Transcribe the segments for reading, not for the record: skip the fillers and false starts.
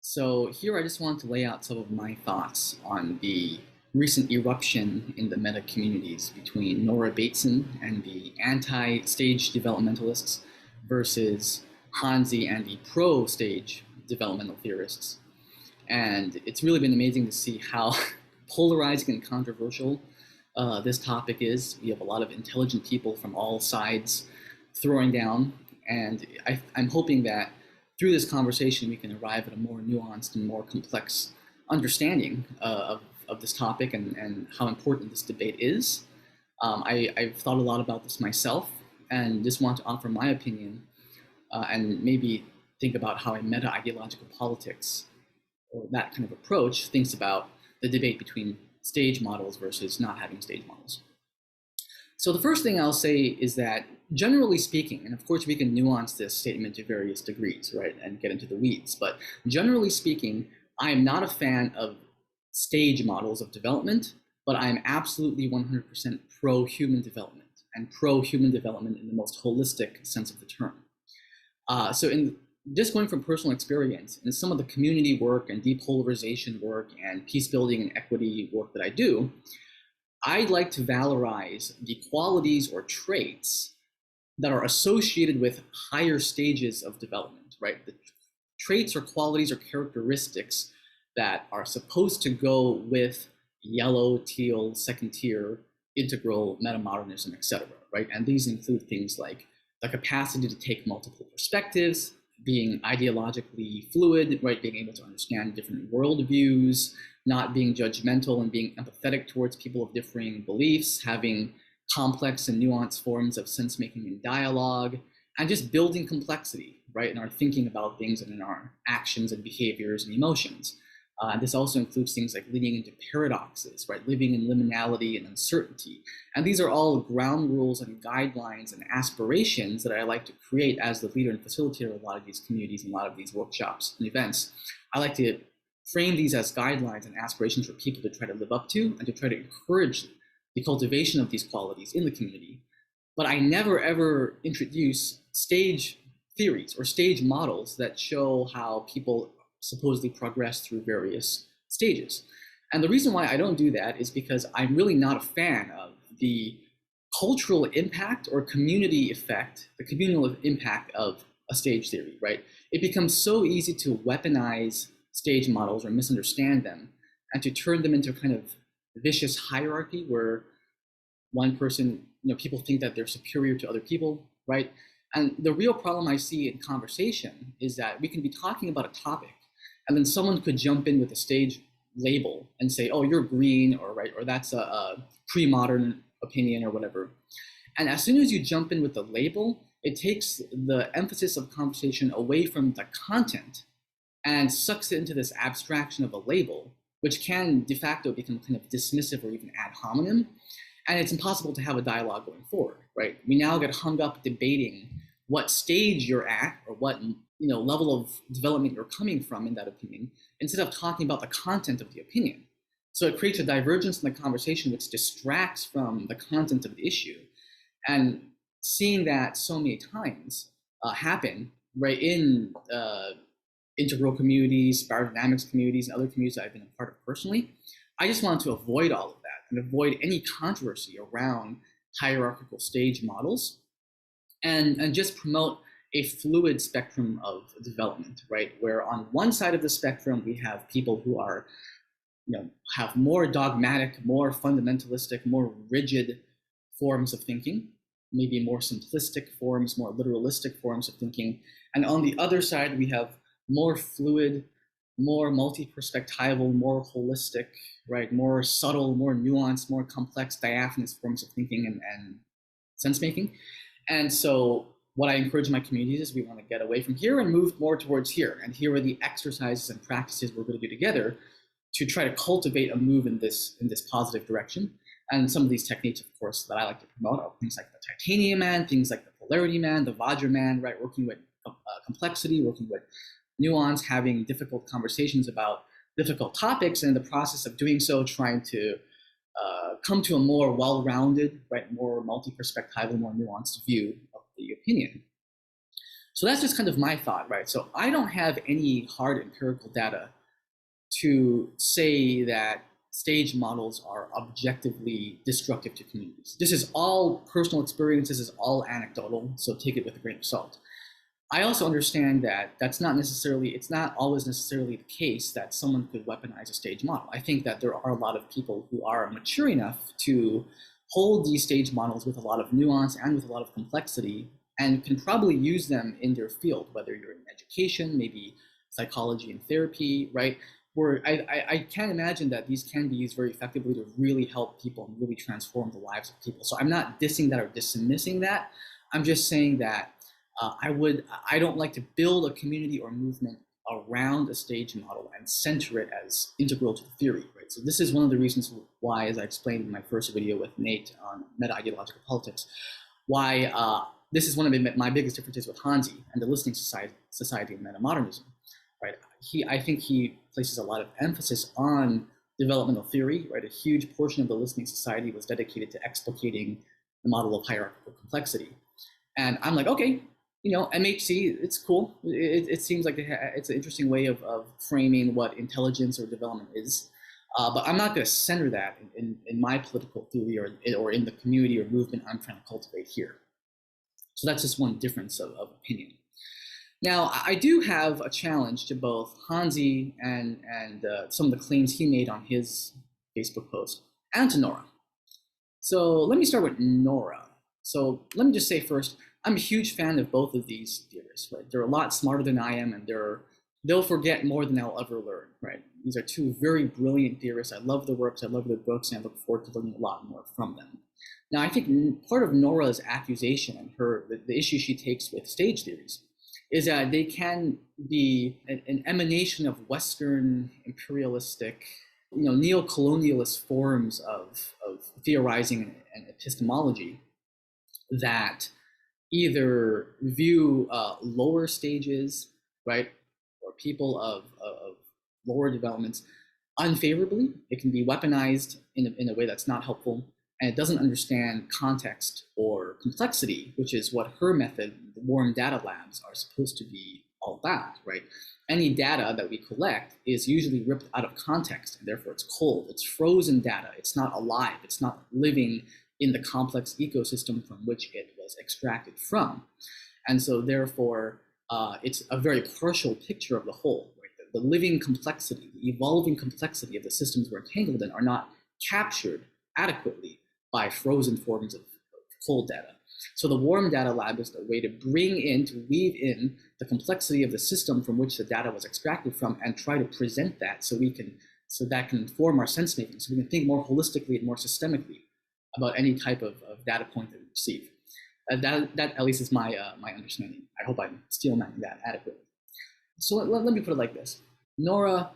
So here I just want to lay out some of my thoughts on the recent eruption in the meta communities between Nora Bateson and the anti-stage developmentalists versus Hanzi and the pro-stage developmental theorists. And it's really been amazing to see how polarizing and controversial this topic is. We have a lot of intelligent people from all sides throwing down, and I'm hoping that through this conversation we can arrive at a more nuanced and more complex understanding of this topic and how important this debate is. I've thought a lot about this myself and just want to offer my opinion and maybe think about how a meta-ideological politics or that kind of approach thinks about the debate between stage models versus not having stage models. So the first thing I'll say is that generally speaking, and of course we can nuance this statement to various degrees, right, and get into the weeds, but generally speaking, I am not a fan of stage models of development, but I'm absolutely 100% pro-human development and pro-human development in the most holistic sense of the term. So in just going from personal experience and some of the community work and depolarization work and peace building and equity work that I do, I'd like to valorize the qualities or traits that are associated with higher stages of development, right? The traits or qualities or characteristics that are supposed to go with yellow, teal, second tier, integral, metamodernism, etc., right? And these include things like the capacity to take multiple perspectives, being ideologically fluid, right? Being able to understand different worldviews, not being judgmental and being empathetic towards people of differing beliefs, having complex and nuanced forms of sense-making and dialogue, and just building complexity, right, in our thinking about things and in our actions and behaviors and emotions. This also includes things like leading into paradoxes, right, living in liminality and uncertainty. And these are all ground rules and guidelines and aspirations that I like to create as the leader and facilitator of a lot of these communities and a lot of these workshops and events. I like to frame these as guidelines and aspirations for people to try to live up to and to try to encourage the cultivation of these qualities in the community. But I never ever introduce stage theories or stage models that show how people supposedly progress through various stages. And the reason why I don't do that is because I'm really not a fan of the cultural impact or community effect, the communal impact of a stage theory, right? It becomes so easy to weaponize stage models or misunderstand them and to turn them into kind of vicious hierarchy where one person, people think that they're superior to other people, right? And the real problem I see in conversation is that we can be talking about a topic and then someone could jump in with a stage label and say, oh, you're green, or right, or that's a pre-modern opinion or whatever. And as soon as you jump in with the label, it takes the emphasis of conversation away from the content and sucks it into this abstraction of a label, which can de facto become kind of dismissive or even ad hominem. And it's impossible to have a dialogue going forward, right? We now get hung up debating what stage you're at or what level of development you're coming from in that opinion, instead of talking about the content of the opinion. So it creates a divergence in the conversation which distracts from the content of the issue. And seeing that so many times happen, right, in integral communities, biodynamics communities, and other communities that I've been a part of personally, I just want to avoid all of that and avoid any controversy around hierarchical stage models and just promote a fluid spectrum of development, right? Where on one side of the spectrum, we have people who are, have more dogmatic, more fundamentalistic, more rigid forms of thinking, maybe more simplistic forms, more literalistic forms of thinking. And on the other side, we have more fluid, more multi-perspectival, more holistic, right? More subtle, more nuanced, more complex, diaphanous forms of thinking and sense-making. And so what I encourage my communities is we want to get away from here and move more towards here. And here are the exercises and practices we're going to do together to try to cultivate a move in this positive direction. And some of these techniques, of course, that I like to promote are things like the titanium man, things like the polarity man, the Vajra man, right? Working with complexity, working with nuance, having difficult conversations about difficult topics, and in the process of doing so, trying to come to a more well-rounded, right, more multi-perspectival, more nuanced view of the opinion. So that's just kind of my thought, right? So I don't have any hard empirical data to say that stage models are objectively destructive to communities. This is all personal experience. This is all anecdotal, so take it with a grain of salt. I also understand that it's not always necessarily the case that someone could weaponize a stage model. I think that there are a lot of people who are mature enough to hold these stage models with a lot of nuance and with a lot of complexity, and can probably use them in their field, whether you're in education, maybe psychology and therapy, right? Where I can imagine that these can be used very effectively to really help people and really transform the lives of people. So I'm not dissing that or dismissing that. I'm just saying that I don't like to build a community or movement around a stage model and center it as integral to the theory, right? So this is one of the reasons why, as I explained in my first video with Nate on Meta-Ideological politics, why this is one of my biggest differences with Hanzi and the Listening Society of Meta-Modernism, right? I think he places a lot of emphasis on developmental theory, right? A huge portion of the Listening Society was dedicated to explicating the model of hierarchical complexity. And I'm like, okay, MHC, it's cool. It seems like it's an interesting way of framing what intelligence or development is. But I'm not going to center that in my political theory or in the community or movement I'm trying to cultivate here. So that's just one difference of opinion. Now, I do have a challenge to both Hanzi and some of the claims he made on his Facebook post, and to Nora. So let me start with Nora. So let me just say first, I'm a huge fan of both of these theorists, right? They're a lot smarter than I am, and they'll forget more than I'll ever learn, right? These are two very brilliant theorists. I love their works, I love their books, and I look forward to learning a lot more from them. Now, I think part of Nora's accusation and the issue she takes with stage theories is that they can be an emanation of Western imperialistic, neo-colonialist forms of theorizing and epistemology that either view lower stages, right, or people of lower developments unfavorably. It can be weaponized in a way that's not helpful, and it doesn't understand context or complexity, which is what her method, the warm data labs, are supposed to be all about, right? Any data that we collect is usually ripped out of context, and therefore it's cold, it's frozen data, it's not alive, it's not living in the complex ecosystem from which it was extracted from. And so therefore, it's a very partial picture of the whole, right? The living complexity, the evolving complexity of the systems we're entangled in are not captured adequately by frozen forms of cold data. So the warm data lab is the way to weave in the complexity of the system from which the data was extracted from, and try to present that so that can inform our sense making, so we can think more holistically and more systemically about any type of data point that we receive. That at least is my understanding. I hope I'm steelmanning that adequately. So let me put it like this. Nora,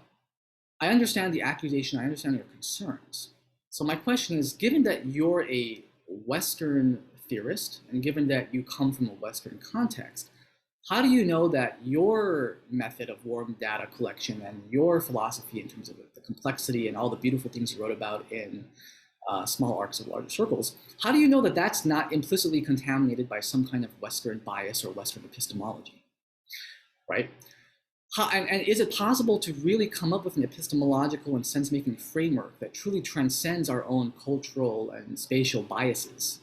I understand the accusation, I understand your concerns. So my question is, given that you're a Western theorist, and given that you come from a Western context, how do you know that your method of warm data collection and your philosophy in terms of the complexity and all the beautiful things you wrote about in Small Arcs of Larger Circles, how do you know that that's not implicitly contaminated by some kind of Western bias or Western epistemology, right? And is it possible to really come up with an epistemological and sense-making framework that truly transcends our own cultural and spatial biases?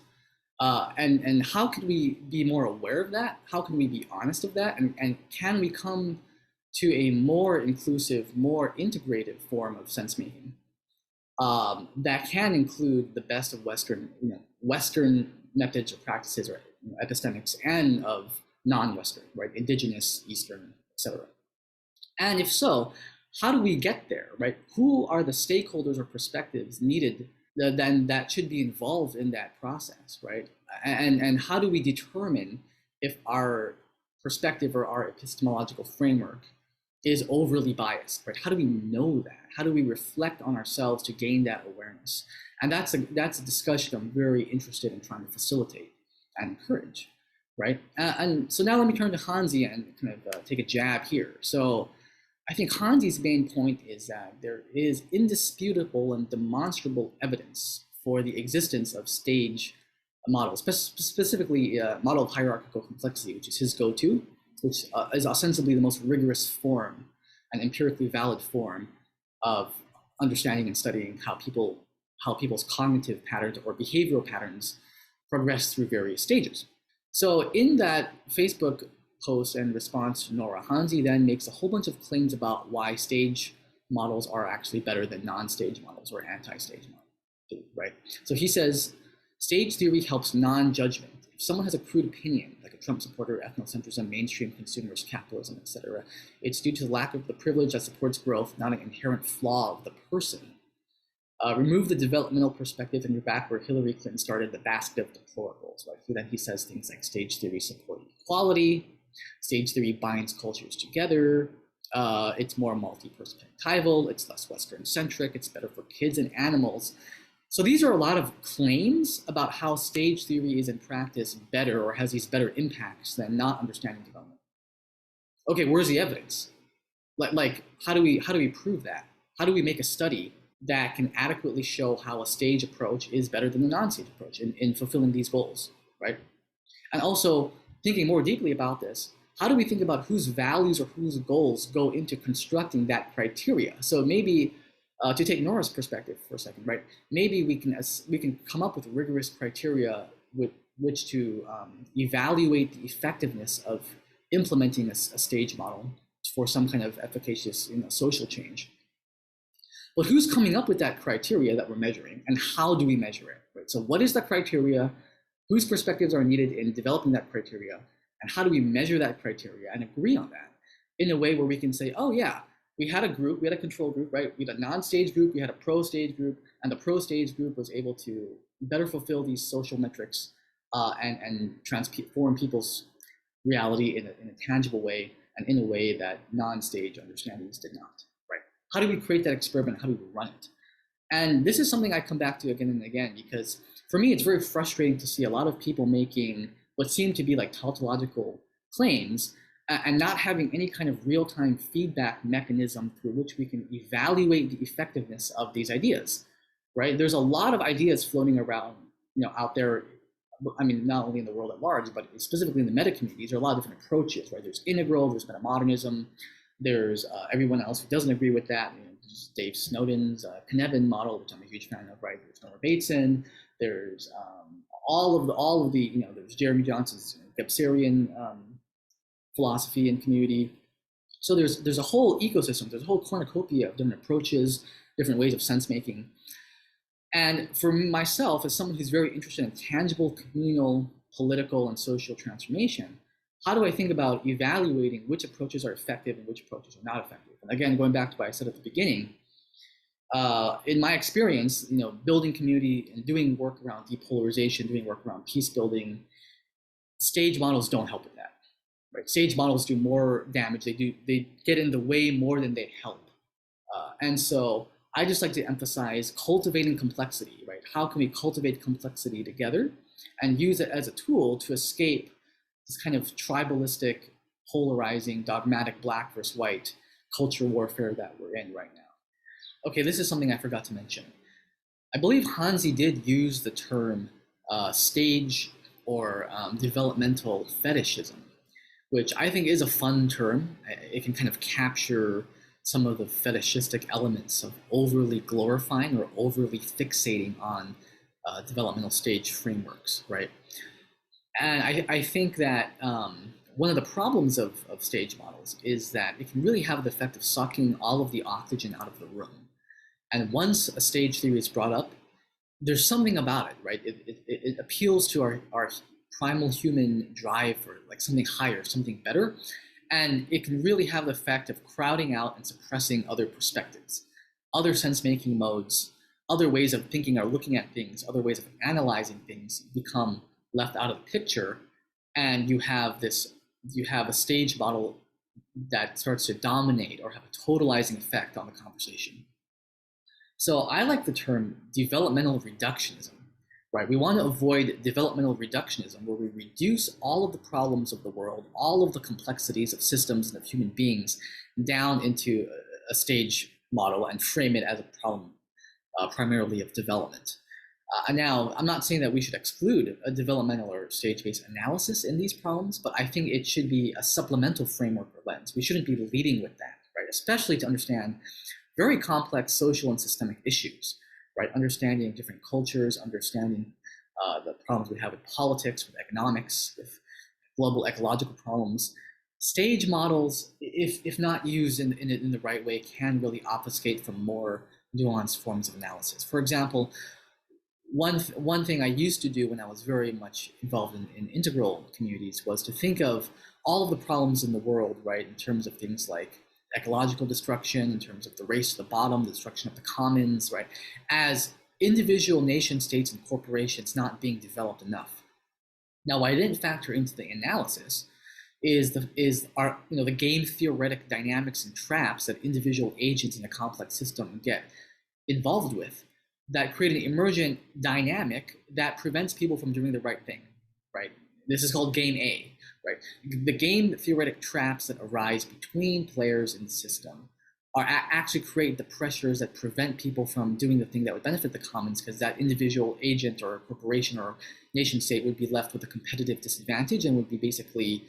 And how can we be more aware of that? How can we be honest of that? And can we come to a more inclusive, more integrated form of sense-making that can include the best of Western methods or practices or epistemics, and of non-Western, right, indigenous, Eastern, etc. And if so, how do we get there, right? Who are the stakeholders or perspectives needed that should be involved in that process, right? And how do we determine if our perspective or our epistemological framework is overly biased, right? How do we know that? How do we reflect on ourselves to gain that awareness? And that's a discussion I'm very interested in trying to facilitate and encourage, right? And so now let me turn to Hanzi and kind of take a jab here. So I think Hanzi's main point is that there is indisputable and demonstrable evidence for the existence of stage models, specifically a model of hierarchical complexity, which is his go-to. which is ostensibly the most rigorous form, an empirically valid form of understanding and studying how people's cognitive patterns or behavioral patterns progress through various stages. So in that Facebook post and response to Nora, Hanzi then makes a whole bunch of claims about why stage models are actually better than non-stage models or anti-stage models, right? So he says, stage theory helps non-judgment. If someone has a crude opinion, like a Trump supporter, ethnocentrism, mainstream consumers, capitalism, etc., it's due to the lack of the privilege that supports growth, not an inherent flaw of the person. Remove the developmental perspective and you're back where Hillary Clinton started, the basket of deplorables, right? So then he says things like stage theory support equality, stage theory binds cultures together, it's more multi-perspectival, it's less Western-centric, it's better for kids and animals. So these are a lot of claims about how stage theory is in practice better or has these better impacts than not understanding development. Okay, where's the evidence? Like how do we prove that? How do we make a study that can adequately show how a stage approach is better than the non-stage approach in fulfilling these goals, right? And also thinking more deeply about this, how do we think about whose values or whose goals go into constructing that criteria? So maybe to take Nora's perspective for a second, right? Maybe we can come up with rigorous criteria with which to evaluate the effectiveness of implementing a stage model for some kind of efficacious social change. But who's coming up with that criteria that we're measuring, and how do we measure it? Right? So what is the criteria? Whose perspectives are needed in developing that criteria? And how do we measure that criteria and agree on that in a way where we can say, oh yeah, we had a group, we had a control group, right? We had a non-stage group, we had a pro-stage group, and the pro-stage group was able to better fulfill these social metrics and transform people's reality in a tangible way and in a way that non-stage understandings did not. How do we create that experiment? How do we run it? And this is something I come back to again and again, because for me, it's very frustrating to see a lot of people making what seem to be like tautological claims and not having any kind of real-time feedback mechanism through which we can evaluate the effectiveness of these ideas, right? There's a lot of ideas floating around, out there. I mean, not only in the world at large, but specifically in the meta communities, there are a lot of different approaches, right? There's integral, there's metamodernism, there's everyone else who doesn't agree with that. There's Dave Snowden's Cynefin model, which I'm a huge fan of, right? There's Nora Bateson. There's all of the there's Jeremy Johnson's Gebserian philosophy and community. So there's a whole ecosystem. There's a whole cornucopia of different approaches, different ways of sense making. And for myself, as someone who's very interested in tangible communal, political, and social transformation, how do I think about evaluating which approaches are effective and which approaches are not effective? And again, going back to what I said at the beginning, in my experience, building community and doing work around depolarization, doing work around peace building, stage models don't help with that. Right? Stage models do more damage. They get in the way more than they help. And so I just like to emphasize cultivating complexity, right? How can we cultivate complexity together and use it as a tool to escape this kind of tribalistic, polarizing, dogmatic black versus white culture warfare that we're in right now. Okay, this is something I forgot to mention. I believe Hanzi did use the term stage or developmental fetishism, which I think is a fun term. It can kind of capture some of the fetishistic elements of overly glorifying or overly fixating on developmental stage frameworks, right? And I think that one of the problems of stage models is that it can really have the effect of sucking all of the oxygen out of the room. And once a stage theory is brought up, there's something about it, right? It appeals to our primal human drive for like something higher, something better. And it can really have the effect of crowding out and suppressing other perspectives, other sense-making modes, other ways of thinking or looking at things, other ways of analyzing things become left out of the picture, and you have a stage model that starts to dominate or have a totalizing effect on the conversation. So I like the term developmental reductionism, right? We want to avoid developmental reductionism, where we reduce all of the problems of the world, all of the complexities of systems and of human beings down into a stage model and frame it as a problem primarily of development. Now, I'm not saying that we should exclude a developmental or stage-based analysis in these problems, but I think it should be a supplemental framework or lens. We shouldn't be leading with that, right? Especially to understand very complex social and systemic issues, right? Understanding different cultures, understanding the problems we have with politics, with economics, with global ecological problems. Stage models, if not used in the right way, can really obfuscate from more nuanced forms of analysis. For example, one thing I used to do when I was very much involved in integral communities was to think of all of the problems in the world, right, in terms of things like ecological destruction, in terms of the race to the bottom, the destruction of the commons, right, as individual nation states and corporations not being developed enough. Now, what I didn't factor into the analysis is the game theoretic dynamics and traps that individual agents in a complex system get involved with that create an emergent dynamic that prevents people from doing the right thing, right? This is called game A, right? The game theoretic traps that arise between players in the system are actually create the pressures that prevent people from doing the thing that would benefit the commons, because that individual agent or corporation or nation state would be left with a competitive disadvantage and would be basically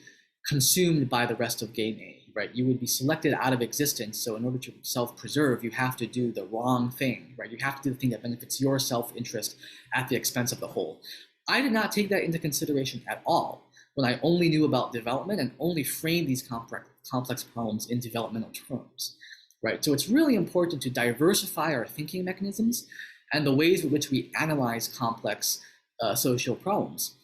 consumed by the rest of game A, right? You would be selected out of existence. So in order to self-preserve, you have to do the wrong thing, right? You have to do the thing that benefits your self-interest at the expense of the whole. I did not take that into consideration at all when I only knew about development and only framed these complex problems in developmental terms, right? So it's really important to diversify our thinking mechanisms and the ways in which we analyze complex social problems.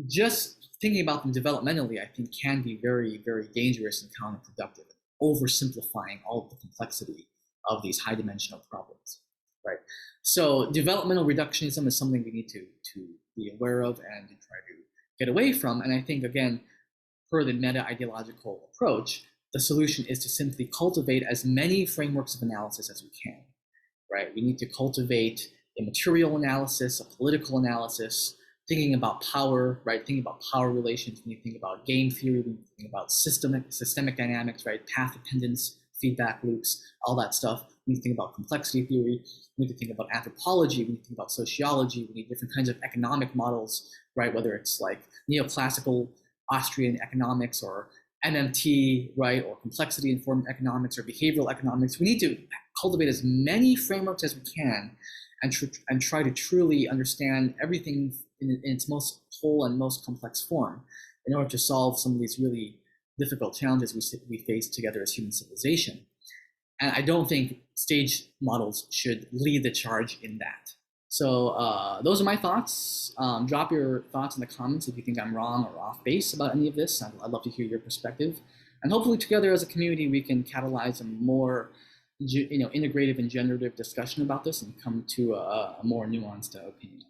Just thinking about them developmentally, I think, can be very, very dangerous and counterproductive, oversimplifying all of the complexity of these high dimensional problems, right? So developmental reductionism is something we need to be aware of and to try to get away from. And I think, again, per the meta-ideological approach, the solution is to simply cultivate as many frameworks of analysis as we can, right? We need to cultivate a material analysis, a political analysis, thinking about power, right? Thinking about power relations. When you think about game theory, when you think about systemic dynamics, right? Path dependence, feedback loops, all that stuff. We need to think about complexity theory. We need to think about anthropology. We need to think about sociology. We need different kinds of economic models, right? Whether it's like neoclassical Austrian economics or MMT, right? Or complexity informed economics or behavioral economics. We need to cultivate as many frameworks as we can and try to truly understand everything in its most whole and most complex form in order to solve some of these really difficult challenges we face together as human civilization. And I don't think stage models should lead the charge in that. So those are my thoughts. Drop your thoughts in the comments if you think I'm wrong or off base about any of this. I'd love to hear your perspective. And hopefully together as a community, we can catalyze a more integrative and generative discussion about this and come to a more nuanced opinion.